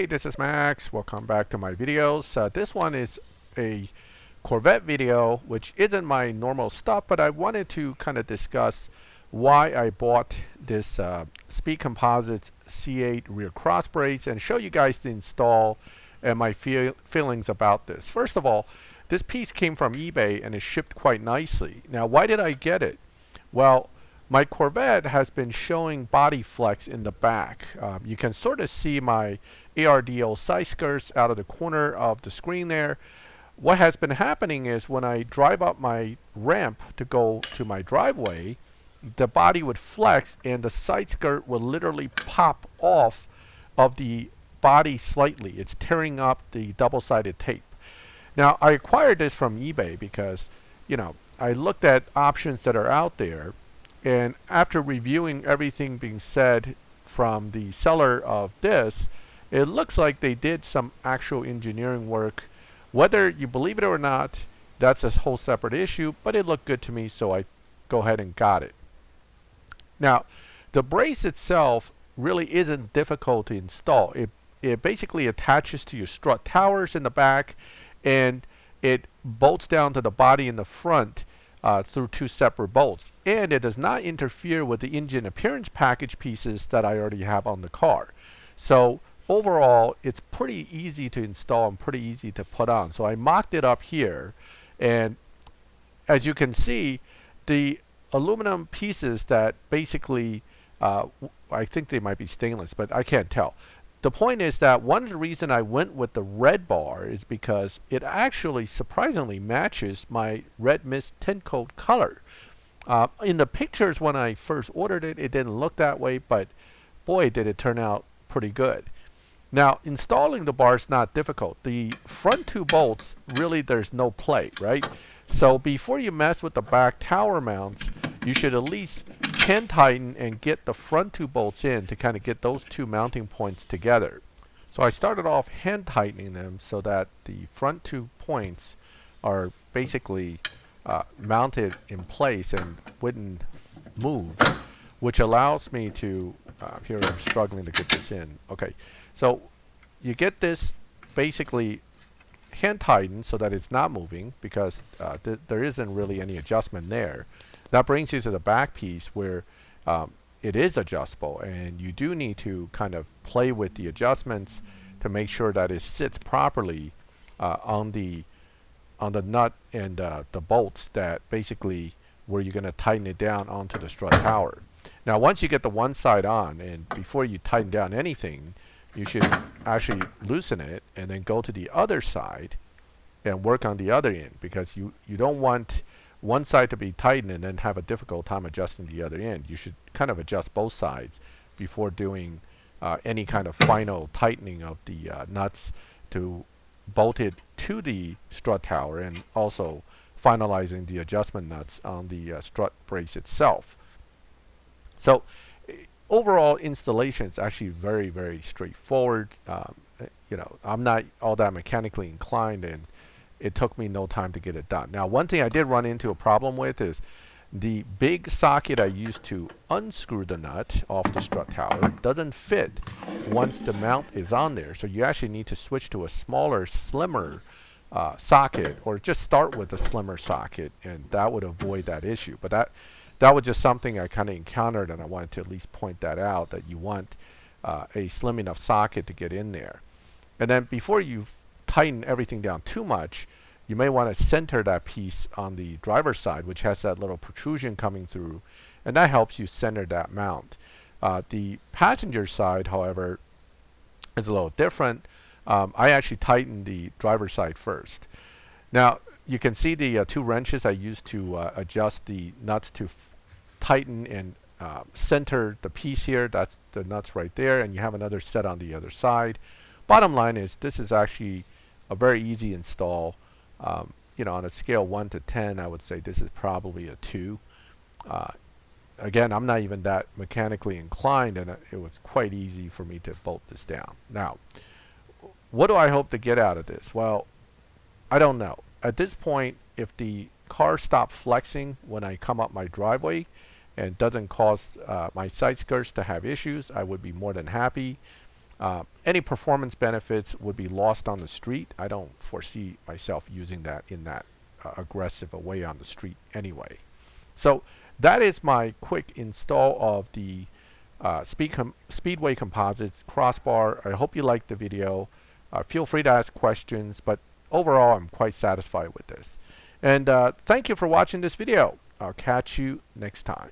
Hey, this is Max. Welcome back to my videos. This one is a Corvette video, which isn't my normal stuff, but I wanted to kind of discuss why I bought this Speed Composites C8 rear cross brace and show you guys the install and my feelings about this. First of all, this piece came from eBay and is shipped quite nicely. Now, why did I get it? Well, my Corvette has been showing body flex in the back. You can sort of see my ARDO side skirts out of the corner of the screen there. What has been happening is when I drive up my ramp to go to my driveway, the body would flex and the side skirt would literally pop off of the body slightly. It's tearing up the double-sided tape. Now, I acquired this from eBay because, you know, I looked at options that are out there, and after reviewing everything being said from the seller of this, it looks like they did some actual engineering work. Whether you believe it or not, that's a whole separate issue, but it looked good to me, so I go ahead and got it. Now, the brace itself really isn't difficult to install. It basically attaches to your strut towers in the back, and it bolts down to the body in the front through two separate bolts. And it does not interfere with the engine appearance package pieces that I already have on the car. So overall, it's pretty easy to install and pretty easy to put on. So I mocked it up here, and as you can see, the aluminum pieces that basically, I think they might be stainless, but I can't tell. The point is that one of the reasons I went with the red bar is because it actually surprisingly matches my red mist tint coat color. In the pictures when I first ordered it, it didn't look that way, but boy did it turn out pretty good. Now, installing the bar is not difficult. The front two bolts, really there's no play, right? So before you mess with the back tower mounts, you should at least hand tighten and get the front two bolts in to kind of get those two mounting points together. So I started off hand tightening them so that the front two points are basically mounted in place and wouldn't move, which allows me to, here I'm struggling to get this in. Okay, so you get this basically hand tightened so that it's not moving because there isn't really any adjustment there. That brings you to the back piece where it is adjustable, and you do need to kind of play with the adjustments to make sure that it sits properly on the nut and the bolts that basically where you're going to tighten it down onto the strut tower. Now, once you get the one side on, and before you tighten down anything, you should actually loosen it and then go to the other side and work on the other end, because you don't want one side to be tightened and then have a difficult time adjusting the other end. You should kind of adjust both sides before doing any kind of final tightening of the nuts to bolt it to the strut tower, and also finalizing the adjustment nuts on the strut brace itself. So overall installation is actually very, very straightforward. You know, I'm not all that mechanically inclined, and it took me no time to get it done. Now, one thing I did run into a problem with is the big socket I used to unscrew the nut off the strut tower doesn't fit once the mount is on there. So you actually need to switch to a smaller, slimmer socket, or just start with a slimmer socket, and that would avoid that issue. But that was just something I kind of encountered, and I wanted to at least point that out, that you want a slim enough socket to get in there. And then before you tighten everything down too much, you may want to center that piece on the driver's side, which has that little protrusion coming through, and that helps you center that mount. The passenger side, however, is a little different. I actually tightened the driver's side first. Now, you can see the two wrenches I used to adjust the nuts to tighten and center the piece here. That's the nuts right there, and you have another set on the other side. Bottom line is, this is actually a very easy install. You know, on a scale 1 to 10, I would say this is probably a 2. Again, I'm not even that mechanically inclined, and it was quite easy for me to bolt this down. Now, what do I hope to get out of this? Well, I don't know. At this point, if the car stops flexing when I come up my driveway and doesn't cause my side skirts to have issues, I would be more than happy. Any performance benefits would be lost on the street. I don't foresee myself using that in that aggressive a way on the street anyway. So that is my quick install of the Speedway Composites crossbar. I hope you liked the video. Feel free to ask questions, but overall I'm quite satisfied with this. And thank you for watching this video. I'll catch you next time.